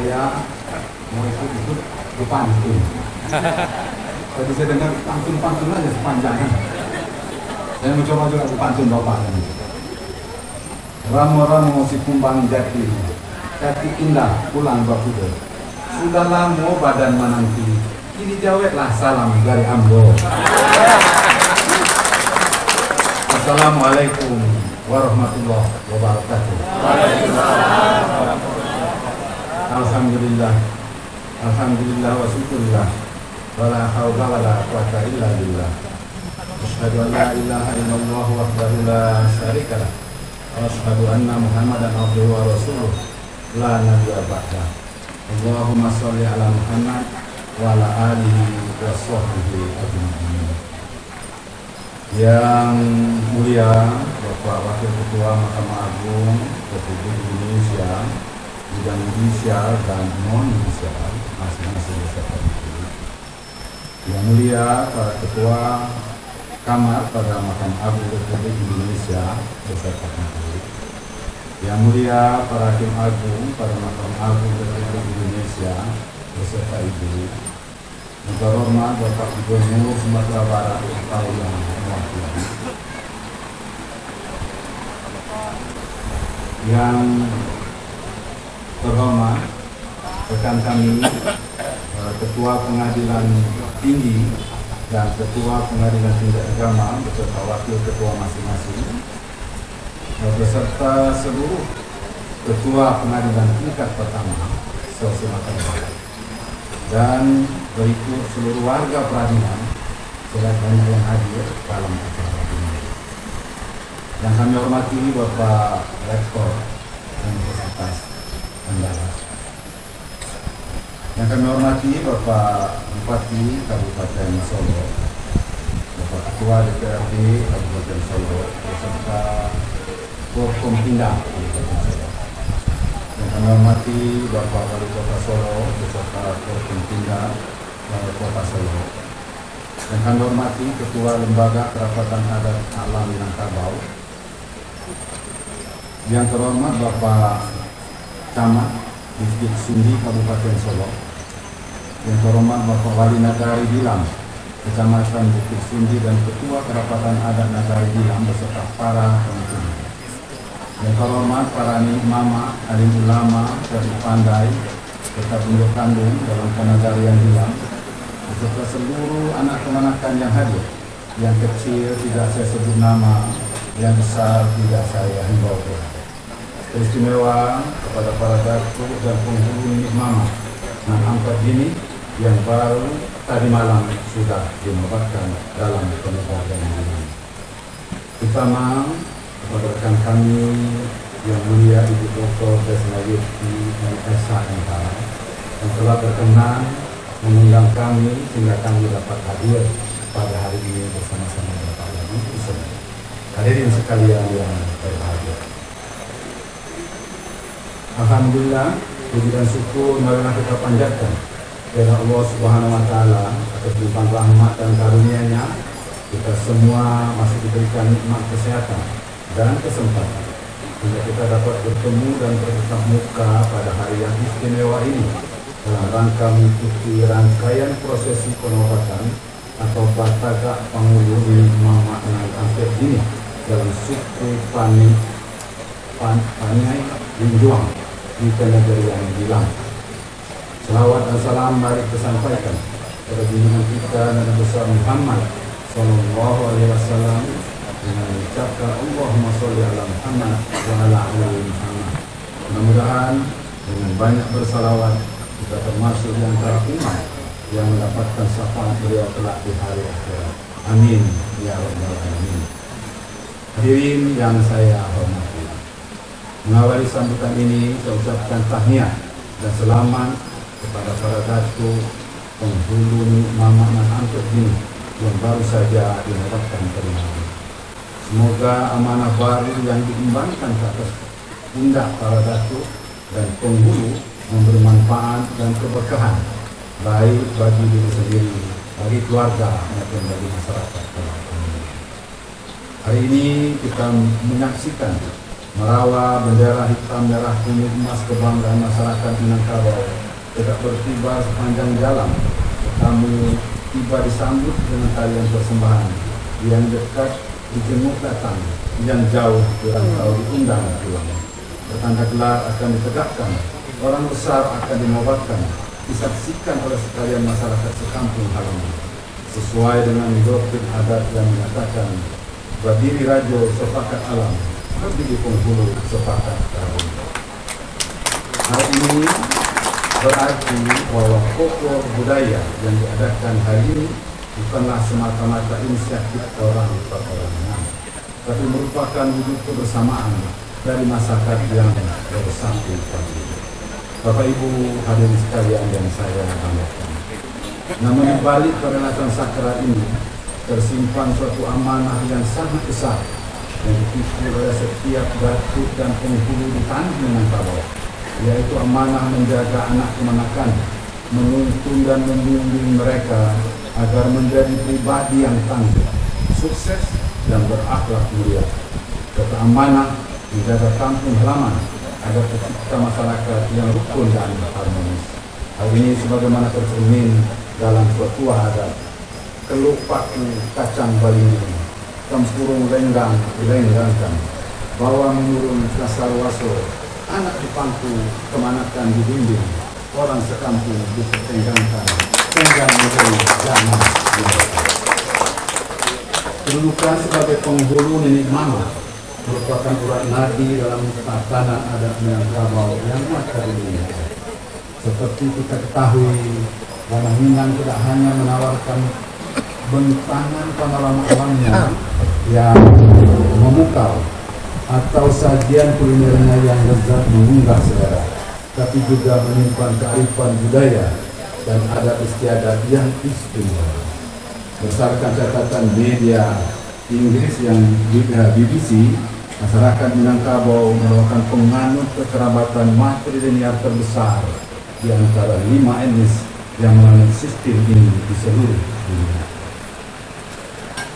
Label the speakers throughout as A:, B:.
A: saya mau ikut pantun. Tadi saya dengar pantun aja sepanjang. Saya mencoba juga pantun Bapak. Ramo-ramo si kumbang jati indah pulang bakudo. Sudah lama badan menanti, kini jawetlah salam dari Ambo. Assalamualaikum warahmatullahi wabarakatuh. Alhamdulillah, alhamdulillah wa syukurillah. Wala haula wala quwata illa billah. Asyhadu an la ilaha illallah wahdahu la syarikalah. Wa asyhadu anna Muhammadan abduhu wa rasuluh. La nabiyya ba'dah. Allahumma sholli ala Muhammad wa ala alihi wa sahbihi ajma'in. Yang mulia Bapak Wakil Ketua Mahkamah Agung Republik Indonesia, bidang judisial dan non-judisial masing-masing beserta itu. Yang mulia para Ketua Kamar pada Mahkamah Agung Republik Indonesia beserta itu. Yang mulia para Hakim Agung pada Mahkamah Agung Republik Indonesia beserta ibu. Yang terhormat Bapak Gubernur Sumatera Barat atau yang mewakili. Yang terhormat rekan kami Ketua Pengadilan Tinggi dan Ketua Pengadilan Tinggi Agama beserta wakil ketua masing-masing, beserta seluruh Ketua Pengadilan tingkat pertama se-Sumatera Barat, dan berikut seluruh warga peradilan banyak yang hadir dalam acara ini. Yang kami hormati Bapak Rektor Universitas Andalas. Yang kami hormati Bapak Bupati Kabupaten Solo, Bapak Ketua DPRD Kabupaten Solo beserta Forkompinda Kabupaten Solo. Yang kami hormati Bapak Wali Kota Solo beserta Forkompinda Kota Solo. Yang kami hormati Ketua Lembaga Kerapatan Adat Alam Minangkabau. Yang terhormat Bapak Camat Distrik Sindi Kabupaten Solo. Yang terhormat Bapak Wali Nagari Bilang Kecamatan Bukit Sindi dan Ketua Kerapatan Adat Nagari Bilang beserta para pemimpin. Yang terhormat para mama, alim ulama, serta pandai, serta penduduk kandung dalam Kenagarian Bilang, beserta seluruh anak kemanakan yang hadir. Yang kecil tidak saya sebut nama, yang besar tidak saya himbau. Istimewa kepada para datuk dan penghulu milik mama dan angkat dini yang baru tadi malam sudah dinobatkan dalam Kenegarian ini. Terutama kepada rekan kami yang mulia Ibu Dr. Desna Yudhi MSHMH yang telah berkenan mengundang kami sehingga kami dapat hadir pada hari ini bersama-sama Bapak dan Ibu semua. Hadirin sekalian yang berbahagia. Alhamdulillah, puji dan syukur marilah kita panjatkan kepada Allah Subhanahu wa taala atas limpahan rahmat dan karunia-Nya. Kita semua masih diberikan nikmat kesehatan dan kesempatan sehingga kita dapat bertemu dan bertatap muka pada hari yang istimewa ini dalam rangka mengikuti rangkaian prosesi pengobatan atau Batagak Pangulu milik Mama Nang Angket ini dalam suku Paniai Linjuang di Kenegarian Bilang. Selawat dan salam mari kita sampaikan kepada junjungan kita Nabi besar Muhammad Sallallahu Alaihi Wasallam dengan mengucapkan Allahumma sholli ala Muhammad wa ala ali Muhammad. Mudah-mudahan dengan banyak bersalawat kita termasuk di antara umat yang mendapatkan syafaat beliau kelak di hari akhirat. Amin ya rabbal alamin. Hadirin yang saya hormati, mengawali sambutan ini saya ucapkan tahniah dan selamat kepada para datuk penghulu Mama Nang Angket ini yang baru saja dinobatkan terima. Semoga amanah baru yang diembankan ke atas pundak para datuk dan penghulu memberi manfaat dan keberkahan baik bagi diri sendiri, bagi keluarga maupun bagi masyarakat. Hari ini kita menyaksikan Merawa bendera hitam merah kuning emas kebanggaan masyarakat Minangkabau tegak berkibar sepanjang jalan. Tamu tiba disambut dengan tarian persembahan. Yang dekat dijenguk datang, yang jauh dirantau diundang pulang. Bertanda gelar akan ditegakkan, orang besar akan dinobatkan, disaksikan oleh sekalian masyarakat sekampung halaman. Sesuai dengan doktrin adat yang menyatakan, berdiri rajo sepakat alam, berdiri penghulu sepakat tahun. Hal ini berarti bahwa pokok budaya yang diadakan hari ini bukanlah semata-mata inisiatif orang per orang, tapi merupakan wujud kebersamaan dari masyarakat yang bersatu padu. Bapak Ibu hadirin sekalian yang saya banggakan. Namun di balik perhelatan sakral ini tersimpan suatu amanah yang sangat besar yang dipikul oleh setiap datuk dan penghulu di tanah Minangkabau, yaitu amanah menjaga anak kemanakan, menuntun dan membimbing mereka agar menjadi pribadi yang tangguh, sukses dan berakhlak mulia. Serta amanah menjaga kampung halaman agar tercipta masyarakat yang rukun dan harmonis. Hal ini sebagaimana tercermin dalam petuah adat, keluk paku kacang balini, tempurung lenggang dilenggangkan, bawa menurun kasarwaso, anak dipangku kemanakan dibimbing, orang sekampung dipertenggangkan, tenggang menjadi zaman. Kedudukan sebagai penghulu nenek mama merupakan urat nadi dalam tatanan adat Minangkabau yang maka dunia. Seperti kita ketahui, Tanah Minang tidak hanya menawarkan bentangan panorama alamnya yang memukau atau sajian kulinernya yang lezat mengunggah selera, tapi juga menyimpan kearifan budaya dan adat istiadat yang istimewa. Berdasarkan catatan media Inggris yang BBC, masyarakat Minangkabau merupakan penganut kekerabatan matrilinear terbesar di antara 5 etnis yang menganut sistem ini di seluruh dunia.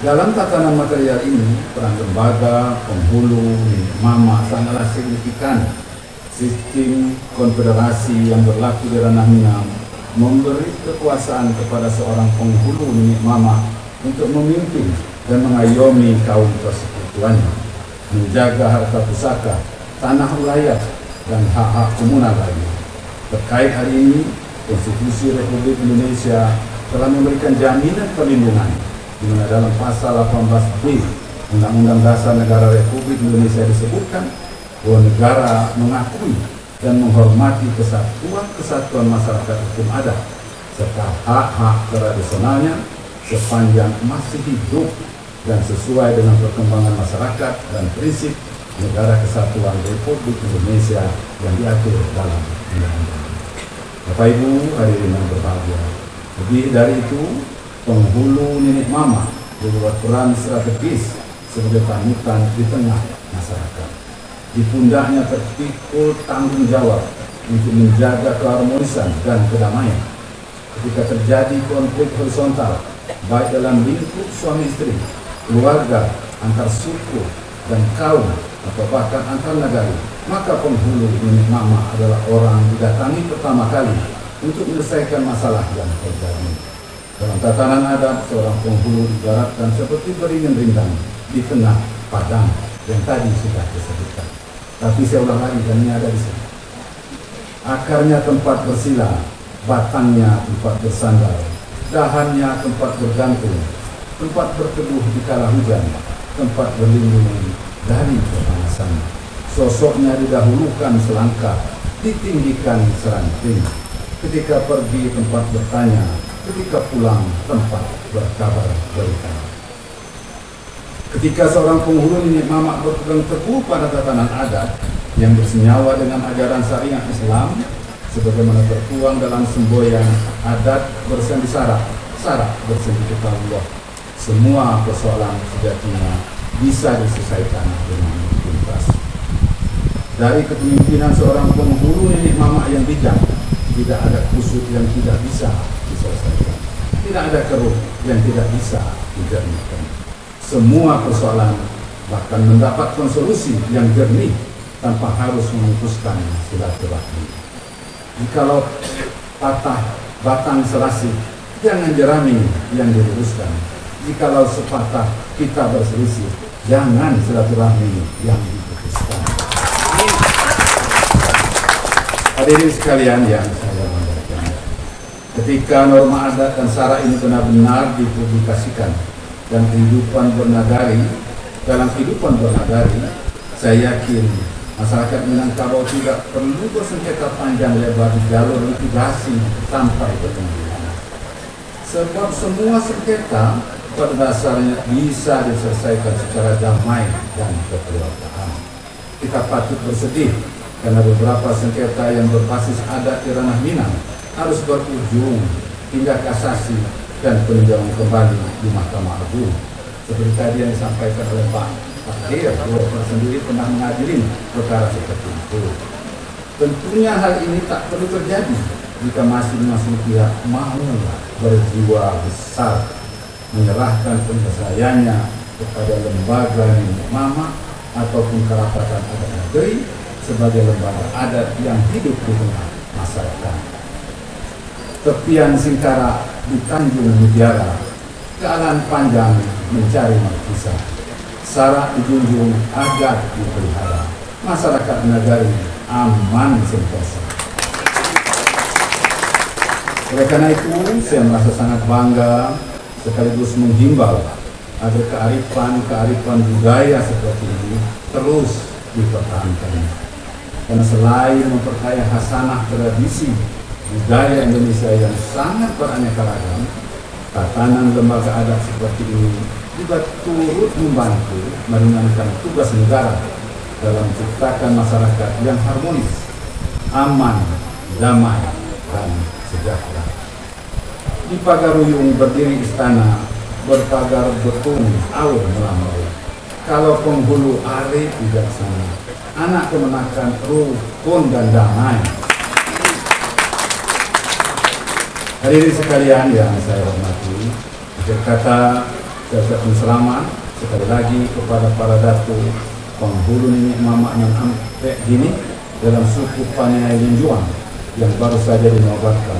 A: Dalam tatanan material ini, peran lembaga, penghulu, mama sangatlah signifikan. Sistem konfederasi yang berlaku di ranah Minang memberi kekuasaan kepada seorang penghulu nenek mama untuk memimpin dan mengayomi kaum persekutuannya, menjaga harta pusaka, tanah wilayah, dan hak-hak komunal lainnya. Terkait hal ini, Konstitusi Republik Indonesia telah memberikan jaminan perlindungan, di mana dalam pasal 18B Undang-Undang Dasar Negara Republik Indonesia disebutkan bahwa negara mengakui dan menghormati kesatuan masyarakat hukum adat serta hak-hak tradisionalnya sepanjang masih hidup dan sesuai dengan perkembangan masyarakat dan prinsip negara kesatuan Republik Indonesia yang diatur dalam undang-undang. Bapak Ibu hadirin yang berbahagia, lebih dari itu, penghulu nenek mama berbuat peran strategis sebagai panutan di tengah masyarakat. Di pundaknya terpikul tanggung jawab untuk menjaga keharmonisan dan kedamaian. Ketika terjadi konflik horizontal, baik dalam lingkup suami istri, keluarga, antar suku, dan kaum, atau bahkan antar negara, maka penghulu nenek mama adalah orang didatangi pertama kali untuk menyelesaikan masalah yang terjadi. Dalam tatanan adat, seorang penghulu diibaratkan seperti beringin rindang di tengah padang yang tadi sudah disebutkan. Tapi saya ulang lagi, dan ini ada di sini. Akarnya tempat bersila, batangnya tempat bersandar, dahannya tempat bergantung, tempat berteduh di kala hujan, tempat berlindung dari kepanasan. Sosoknya didahulukan selangkah, ditinggikan seranting. Ketika pergi tempat bertanya, ketika pulang tempat berkabar berita. Ketika seorang penghulu nenek mama berpegang teguh pada tatanan adat yang bersenyawa dengan ajaran syariat Islam, sebagaimana tertuang dalam semboyan adat bersendi syarat bersendi Allah, semua persoalan sejatinya bisa diselesaikan dengan tuntas. Dari kepemimpinan seorang penghulu nenek mama yang bijak, tidak ada kusut yang tidak bisa diselesaikan, tidak ada keruh yang tidak bisa dijernihkan. Semua persoalan bahkan mendapatkan solusi yang jernih tanpa harus memutuskan silaturahmi. Jikalau patah batang selasih, jangan jerami yang diluruskan. Jikalau sepatah kita berselisih, jangan silaturahmi yang diputuskan. Hadirin sekalian yang saya muliakan, ketika norma adat dan sara ini benar-benar dipublikasikan dan dalam kehidupan bernagari, saya yakin masyarakat Minangkabau tidak perlu bersengketa panjang lebar di jalur litigasi sampai ke pengadilan. Sebab semua sengketa pada dasarnya bisa diselesaikan secara damai dan kekeluargaan. Kita patut bersedih karena beberapa sengketa yang berbasis adat di ranah Minang harus berujung hingga kasasi dan peninjauan kembali di Mahkamah Agung. Seperti tadi yang disampaikan oleh Pak Dir, beliau sendiri pernah mengadili perkara seperti itu. Tentunya hal ini tak perlu terjadi jika masing-masing pihak mau berjiwa besar menyerahkan penyelesaiannya kepada lembaga nenek mama ataupun kerapatan adat negeri sebagai lembaga adat yang hidup di tengah masyarakat. Tepian Singkara di Tanjung Mutiara, kealan panjang mencari markisa, syarat dijunjung agar dipelihara, masyarakat negari aman sentosa. Oleh karena itu, saya merasa sangat bangga sekaligus menghimbau agar kearifan budaya seperti ini terus dipertahankan. Karena selain memperkaya khasanah tradisi budaya Indonesia yang sangat beraneka ragam, tatanan lembaga adat seperti ini juga turut membantu meringankan tugas negara dalam menciptakan masyarakat yang harmonis, aman, damai, dan sejahtera. Di Pagaruyung berdiri istana, berpagar betung aur melampau. Kalau penghulu arif bijaksana, anak kemenakan rukun dan damai. Hadirin sekalian yang saya hormati, akhir kata saya ucapkan selamat sekali lagi kepada para datu penghulu nenek mama yang sampai gini dalam suku Paniai Linjuang yang baru saja dinobatkan.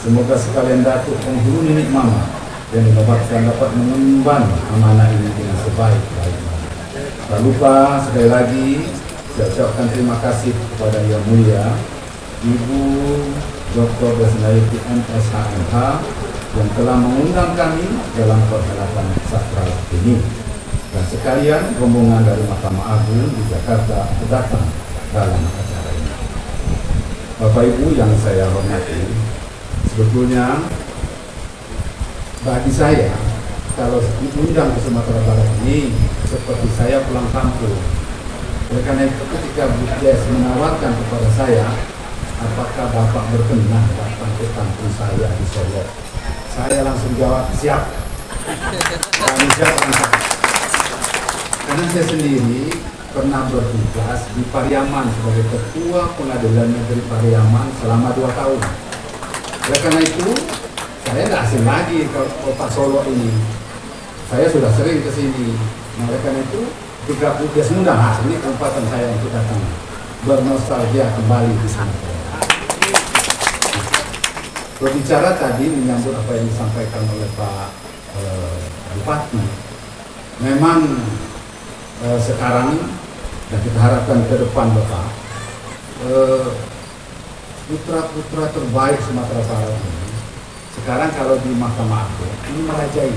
A: Semoga sekalian datu penghulu nenek mama yang dinobatkan dapat mengemban amanah ini dengan sebaik-baiknya. Tak lupa sekali lagi saya ucapkan terima kasih kepada Yang Mulia Ibu Dr. Desnaiti MSHMH yang telah mengundang kami dalam perhelatan sakral ini, dan sekalian rombongan dari Mahkamah Agung di Jakarta datang dalam acara ini. Bapak Ibu yang saya hormati, sebetulnya bagi saya kalau diundang ke Sumatera Barat ini seperti saya pulang kampung. Oleh karena itu ketika Bu Des menawarkan kepada saya, apakah Bapak berkenan datang ke kampung saya di Solo? Saya langsung jawab, siap. Karena saya sendiri pernah bertugas di Pariaman sebagai Ketua Pengadilan Negeri Pariaman selama 2 tahun. Oleh karena itu, saya tidak asing lagi ke kota Solo ini. Saya sudah sering ke sini. Nah, oleh karena itu, ketika dia mengundang, ini kesempatan saya untuk datang bernostalgia kembali di sana. Berbicara tadi menyambut apa yang disampaikan oleh Pak Bupati, memang sekarang dan kita harapkan ke depan Bapak, putra-putra terbaik Sumatera Barat ini sekarang kalau di Mahkamah Agung ini merajai.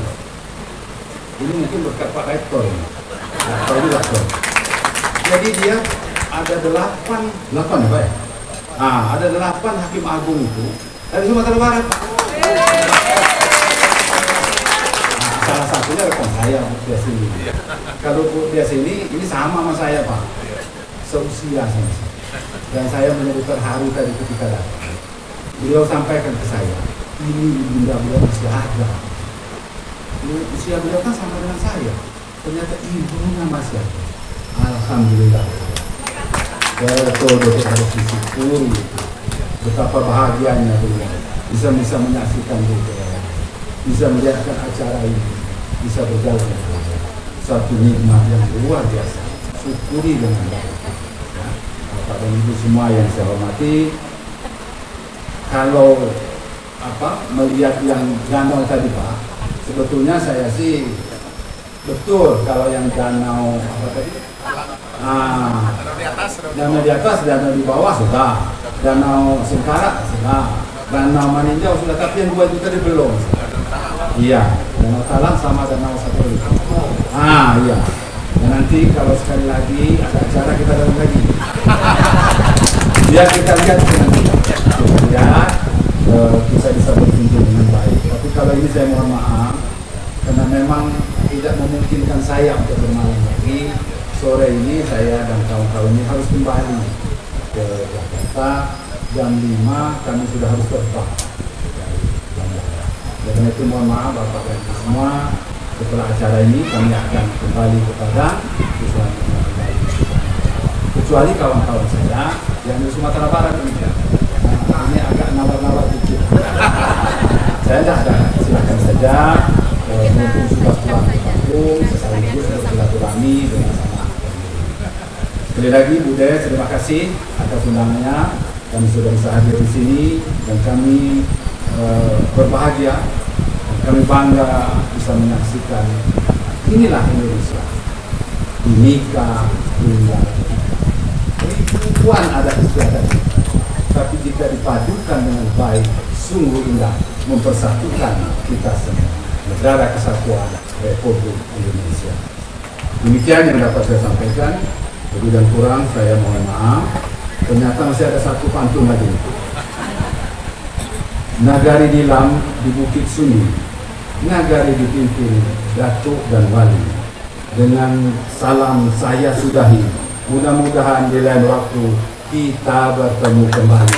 A: Ini mungkin berkat Pak Rektor ini, Rektor juga Rektor. Jadi dia ada 8 ya Pak ya? Ada 8 Hakim Agung itu dari Sumatera Barat. Salah satunya rekan saya, Bu Dia sini. Kalau Bu Dia sini, ini sama saya Pak, seusia sama saya. Dan saya menyebut terharu tadi ketika datang. Beliau sampaikan ke saya, ini bunda beliau masih ada. Usia beliau kan sama dengan saya. Ternyata ibunya masih ada. Alhamdulillah. Betul harus disyukuri. Betapa bahagianya beliau bisa menyaksikan DPR, bisa melihatkan acara ini, bisa berjalan. Satu nikmat yang luar biasa. Syukuri dengan baik. dan ibu semua yang saya hormati, kalau melihat yang danau tadi Pak, sebetulnya saya sih betul kalau yang danau apa tadi? Danau di atas, danau di bawah sudah, danau Sengkara sudah, danau Maninjau sudah, tapi yang dua itu tadi belum. Iya, danau Talang sama danau satu lagi. Iya. Dan nanti kalau sekali lagi ada acara kita datang lagi. Biar kita lihat nanti. Ya, bisa berkunjung dengan baik. Tapi kalau ini saya mohon maaf karena memang tidak memungkinkan saya untuk bermalam lagi. Sore ini saya dan kawan-kawan ini harus kembali ke Jakarta. Jam 5 kami sudah harus terbang. Karena itu mohon maaf Bapak dan Ibu semua. Setelah acara ini kami akan kembali ke Padang. Kecuali kawan-kawan saya yang di Sumatera Barat ini. Ini agak nawar-nawar dikit. Saya dah silakan saja. Mumpung sudah pulang ke kampung, sekaligus bersilaturahmi dengan sama. Sekali lagi Bu Des, terima kasih atas undangannya. Kami sudah bisa hadir di sini dan kami berbahagia dan kami bangga bisa menyaksikan inilah Indonesia. Binika tunggal. Ribuan adat istiadat. Tapi jika dipadukan dengan baik, sungguh indah mempersatukan kita semua. Negara Kesatuan Republik Indonesia. Demikian yang dapat saya sampaikan. Lebih dan kurang saya mohon maaf. Ternyata masih ada satu pantun lagi. Nagari Dilam di Bukit Suni, nagari dipimpin Datuk dan Wali. Dengan salam saya sudahi. Mudah-mudahan di lain waktu kita bertemu kembali.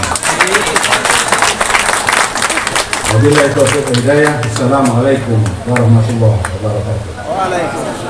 A: Wabillahi taufiq wal hidayah. Assalamualaikum warahmatullahi wabarakatuh. Waalaikumsalam.